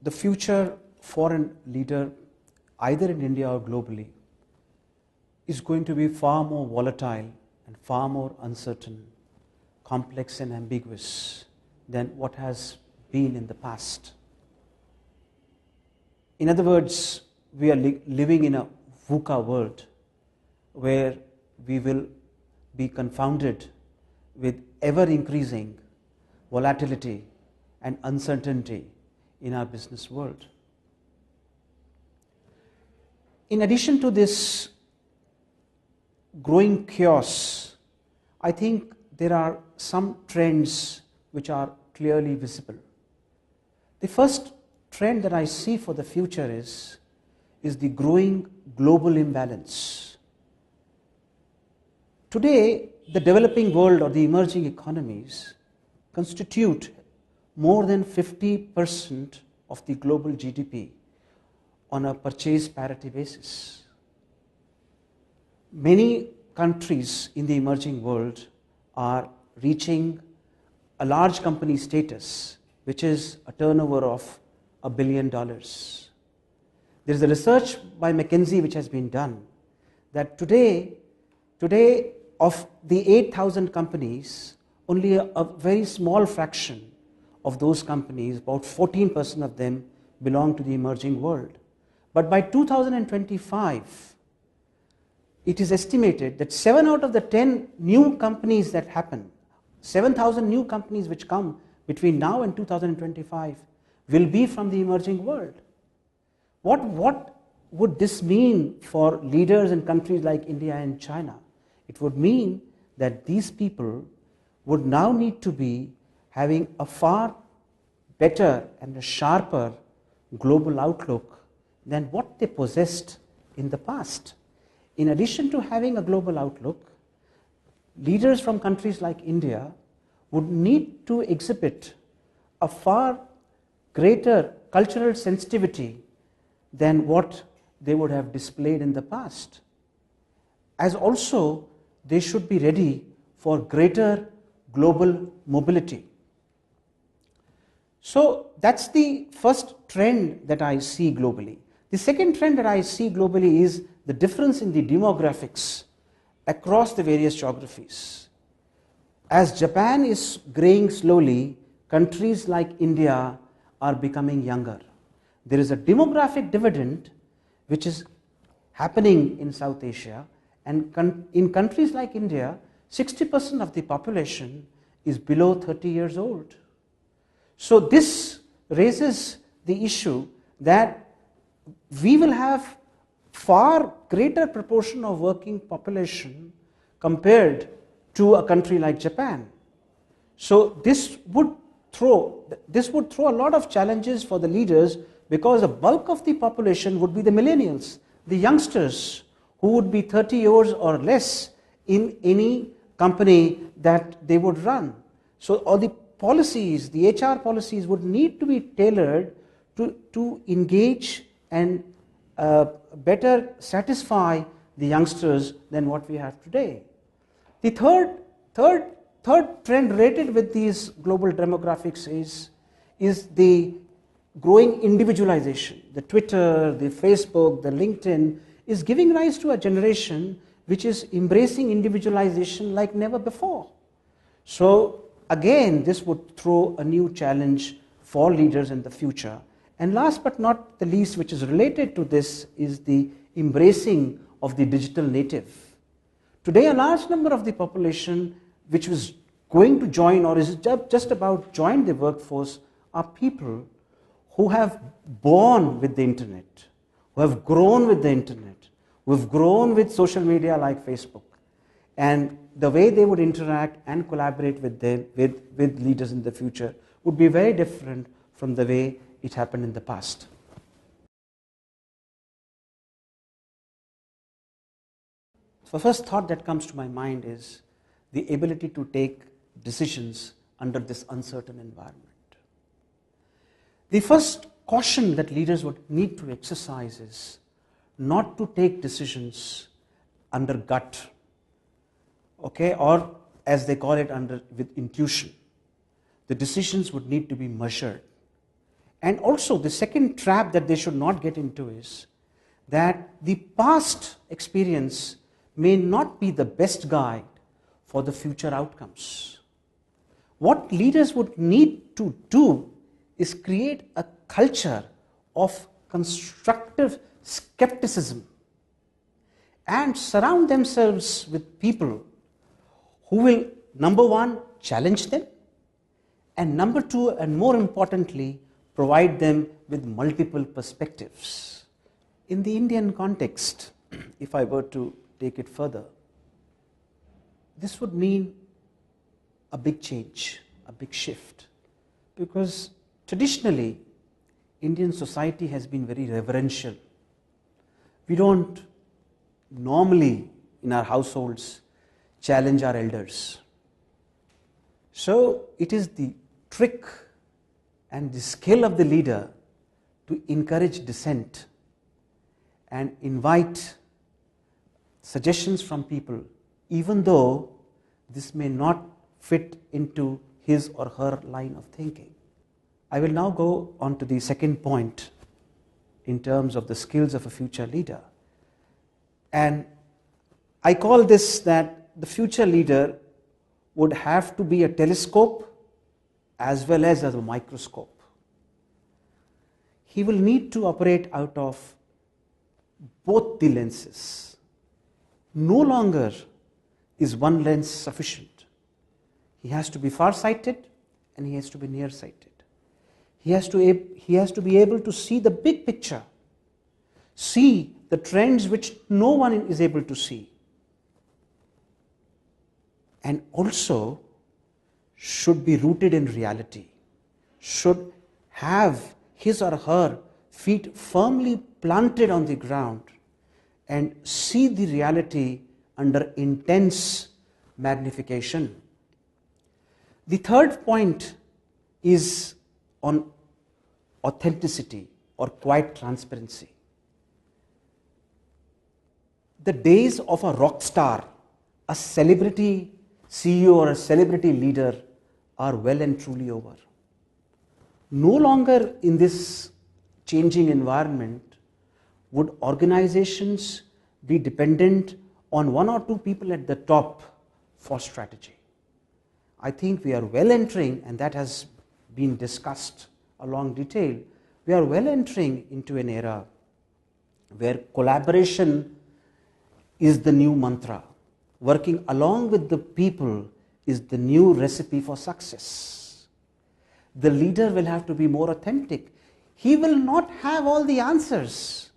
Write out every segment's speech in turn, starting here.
the future for a leader, either in India or globally, is going to be far more volatile and far more uncertain, complex and ambiguous than what has been in the past. In other words, we are living in a VUCA world where we will be confounded with ever-increasing volatility and uncertainty in our business world. In addition to this growing chaos, I think there are some trends which are clearly visible. The first trend that I see for the future is the growing global imbalance. Today, the developing world or the emerging economies constitute more than 50% of the global GDP on a purchase parity basis. Many countries in the emerging world are reaching a large company status, which is a turnover of $1 billion. There is a research by McKinsey which has been done that today of the 8,000 companies, only a very small fraction of those companies, about 14% of them, belong to the emerging world. But by 2025, it is estimated that 7 out of the 10 new companies that happen, 7,000 new companies which come between now and 2025, will be from the emerging world. What would this mean for leaders in countries like India and China? It would mean that these people would now need to be having a far better and a sharper global outlook than what they possessed in the past. In addition to having a global outlook, leaders from countries like India would need to exhibit a far greater cultural sensitivity than what they would have displayed in the past. As also, they should be ready for greater global mobility. So that's the first trend that I see globally. The second trend that I see globally is the difference in the demographics across the various geographies. As Japan is graying slowly, countries like India are becoming younger. There is a demographic dividend which is happening in South Asia, and in countries like India, 60% of the population is below 30 years old. So this raises the issue that we will have far greater proportion of working population compared to a country like Japan. So this would throw a lot of challenges for the leaders, because the bulk of the population would be the millennials, the youngsters who would be 30 years or less in any company that they would run. So all the policies, the HR policies would need to be tailored to engage and better satisfy the youngsters than what we have today. The third trend related with these global demographics is the growing individualization. The Twitter, the Facebook, the LinkedIn is giving rise to a generation which is embracing individualization like never before. So again, this would throw a new challenge for leaders in the future. And last but not the least, which is related to this, is the embracing of the digital native. Today, a large number of the population which was going to join or is just about join the workforce are people who have born with the internet, who have grown with the internet, who have grown with social media like Facebook. And the way they would interact and collaborate with leaders in the future would be very different from the way it happened in the past. So the first thought that comes to my mind is the ability to take decisions under this uncertain environment. The first caution that leaders would need to exercise is not to take decisions under gut, okay, or as they call it, with intuition. The decisions would need to be measured, And also the second trap that they should not get into is that the past experience may not be the best guide for the future outcomes. What leaders would need to do is create a culture of constructive skepticism and surround themselves with people who will, number one, challenge them, and number two, and more importantly, provide them with multiple perspectives. In the Indian context, if I were to take it further, this would mean a big change, a big shift, because traditionally Indian society has been very reverential. We don't normally in our households challenge our elders. So it is the trick and the skill of the leader to encourage dissent and invite suggestions from people, even though this may not fit into his or her line of thinking. I will now go on to the second point in terms of the skills of a future leader. And I call this that the future leader would have to be a telescope as well as a microscope. He will need to operate out of both the lenses. No longer is one lens sufficient. He has to be far-sighted and he has to be near-sighted. He has to be able to see the big picture, see the trends which no one is able to see, and also should be rooted in reality, should have his or her feet firmly planted on the ground and see the reality under intense magnification. The third point is on authenticity or quiet transparency. The days of a rock star, a celebrity CEO or a celebrity leader are well and truly over. No longer in this changing environment would organizations be dependent on one or two people at the top for strategy. I think we are well entering, and that has been discussed along detail, we are well entering into an era where collaboration is the new mantra. Working along with the people is the new recipe for success. The leader will have to be more authentic. He will not have all the answers,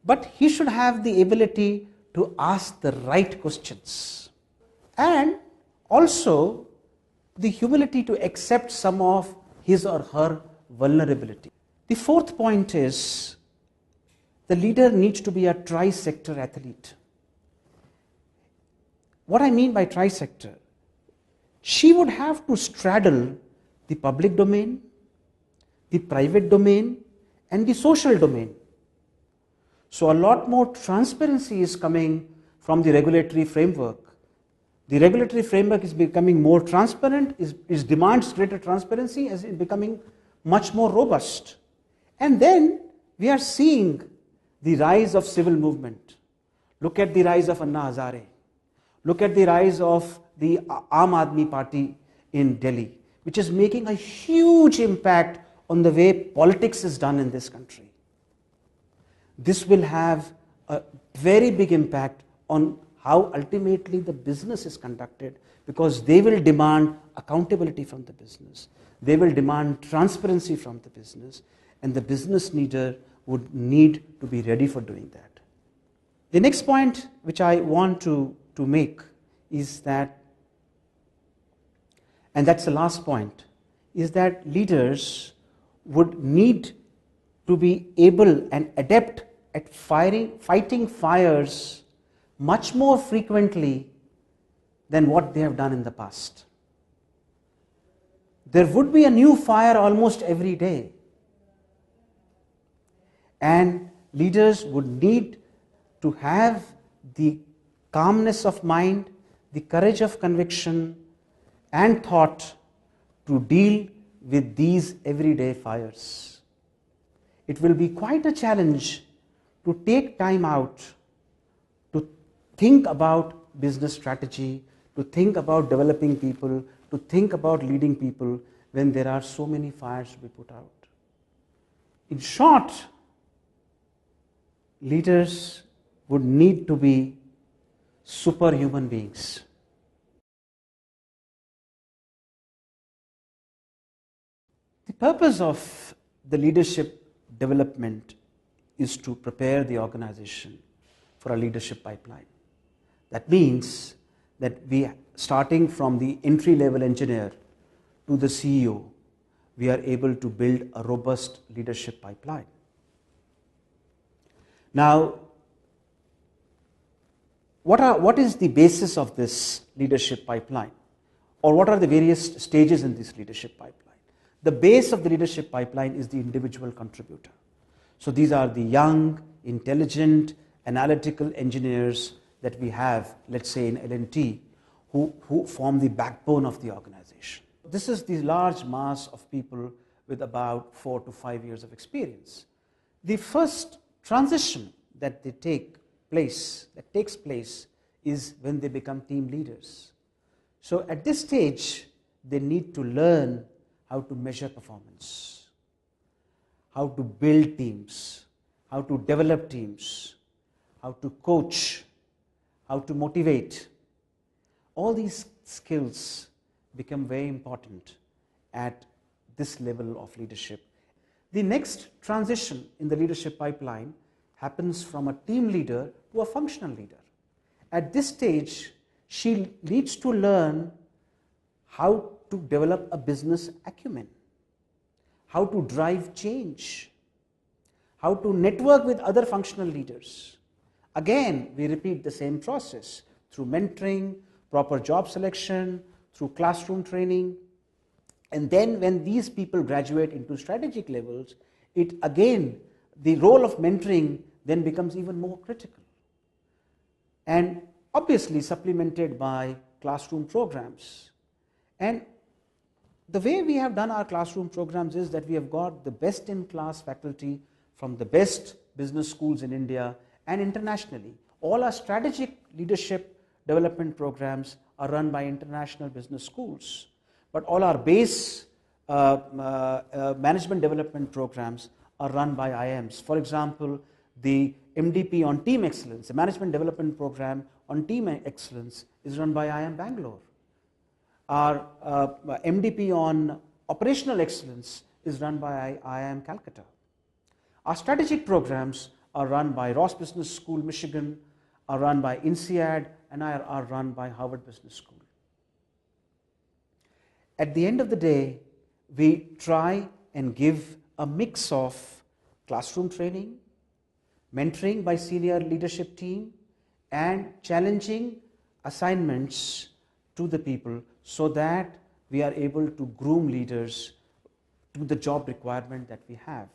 but he should have the ability to ask the right questions. And also the humility to accept some of his or her vulnerability. The fourth point is the leader needs to be a tri-sector athlete. What I mean by tri-sector, she would have to straddle the public domain, the private domain, and the social domain. So a lot more transparency is coming from the regulatory framework. The regulatory framework is becoming more transparent, is demands greater transparency, as it becoming much more robust. And then we are seeing the rise of civil movement. Look at the rise of Anna Hazare. Look at the rise of the Aam Aadmi Party in Delhi, which is making a huge impact on the way politics is done in this country. This will have a very big impact on how ultimately the business is conducted, because they will demand accountability from the business. They will demand transparency from the business, and the business leader would need to be ready for doing that. The next point which I want to make is that, and that's the last point, is that leaders would need to be able and adept at fighting fires much more frequently than what they have done in the past. There would be a new fire almost every day, and leaders would need to have the calmness of mind, the courage of conviction and thought to deal with these everyday fires. it will be quite a challenge to take time out to think about business strategy, to think about developing people, to think about leading people when there are so many fires to be put out. In short, leaders would need to be superhuman beings. The purpose of the leadership development is to prepare the organization for a leadership pipeline. That means that we, starting from the entry-level engineer to the CEO, we are able to build a robust leadership pipeline. Now, what is the basis of this leadership pipeline? Or what are the various stages in this leadership pipeline? The base of the leadership pipeline is the individual contributor. So these are the young, intelligent, analytical engineers that we have, let's say in L&T, who form the backbone of the organization. This is the large mass of people with about 4 to 5 years of experience. The first transition that takes place is when they become team leaders. So at this stage, they need to learn how to measure performance, how to build teams, how to develop teams, how to coach, how to motivate. All these skills become very important at this level of leadership. The next transition in the leadership pipeline happens from a team leader to a functional leader. At this stage, she needs to learn how to develop a business acumen, how to drive change, how to network with other functional leaders. Again, we repeat the same process through mentoring, proper job selection, through classroom training. And then when these people graduate into strategic levels, the role of mentoring then becomes even more critical. And obviously supplemented by classroom programs. And the way we have done our classroom programs is that we have got the best-in-class faculty from the best business schools in India and internationally. All our strategic leadership development programs are run by international business schools. But all our base management development programs are run by IIMs. For example, the MDP on Team Excellence, the Management Development Program on Team Excellence, is run by IIM Bangalore. Our MDP on Operational Excellence is run by IIM Calcutta. Our strategic programs are run by Ross Business School, Michigan, are run by INSEAD, and are run by Harvard Business School. At the end of the day, we try and give a mix of classroom training, mentoring by senior leadership team, and challenging assignments to the people so that we are able to groom leaders to the job requirement that we have.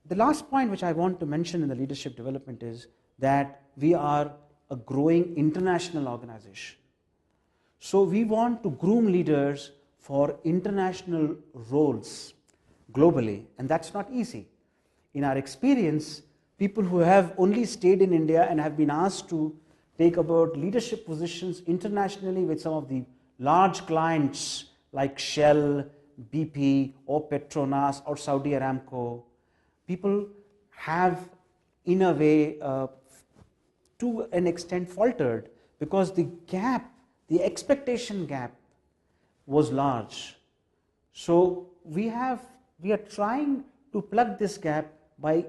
The last point which I want to mention in the leadership development is that we are a growing international organization. So we want to groom leaders for international roles globally, and that's not easy. In our experience, people who have only stayed in India and have been asked to take about leadership positions internationally with some of the large clients like Shell, BP, or Petronas, or Saudi Aramco, people have, in a way, to an extent faltered because the gap, the expectation gap was large. So we are trying to plug this gap by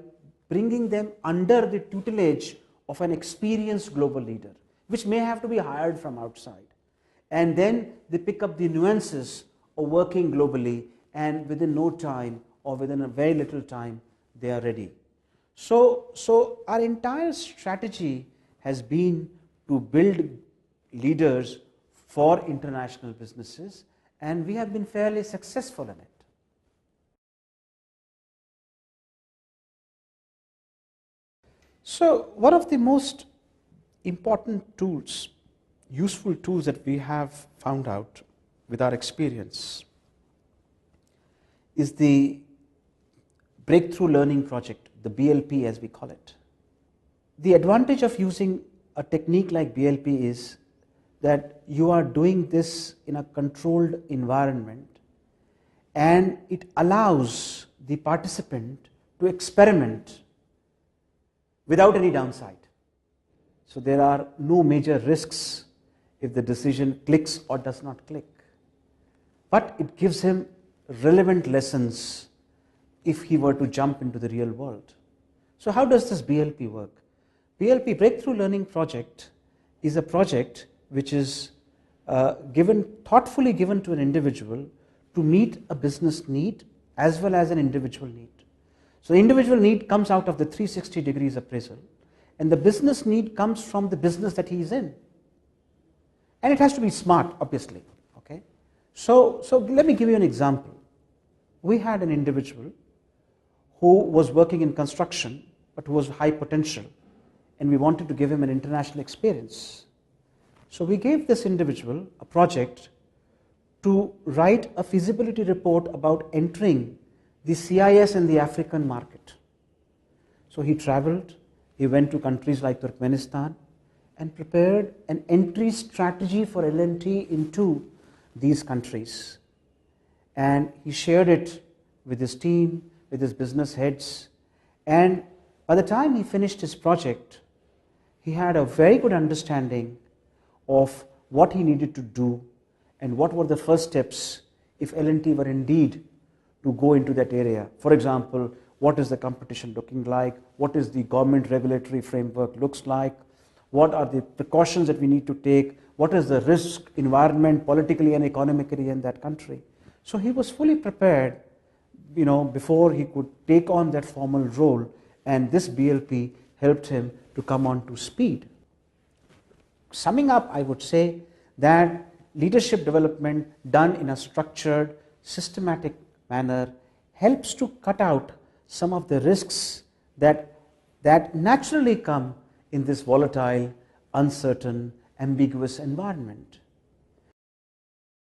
bringing them under the tutelage of an experienced global leader, which may have to be hired from outside. And then they pick up the nuances of working globally, and within no time or within a very little time, they are ready. So our entire strategy has been to build leaders for international businesses, and we have been fairly successful in it. So one of the most important tools, useful tools that we have found out with our experience is the breakthrough learning project, the BLP as we call it. The advantage of using a technique like BLP is that you are doing this in a controlled environment, and it allows the participant to experiment without any downside. So there are no major risks if the decision clicks or does not click. But it gives him relevant lessons if he were to jump into the real world. So how does this BLP work? BLP, Breakthrough Learning Project, is a project which is thoughtfully given to an individual to meet a business need as well as an individual need. So the individual need comes out of the 360 degrees appraisal, and the business need comes from the business that he is in. And it has to be smart, obviously. Okay? So let me give you an example. We had an individual who was working in construction but who was high potential, and we wanted to give him an international experience. So we gave this individual a project to write a feasibility report about entering the CIS and the African market. So he traveled, he went to countries like Turkmenistan and prepared an entry strategy for L&T into these countries. And he shared it with his team, with his business heads, and by the time he finished his project, he had a very good understanding of what he needed to do and what were the first steps if L&T were indeed to go into that area. For example, what is the competition looking like? What is the government regulatory framework looks like? What are the precautions that we need to take? What is the risk environment politically and economically in that country? So he was fully prepared, before he could take on that formal role, and this BLP helped him to come on to speed. Summing up, I would say that leadership development done in a structured, systematic manner helps to cut out some of the risks that naturally come in this volatile, uncertain, ambiguous environment.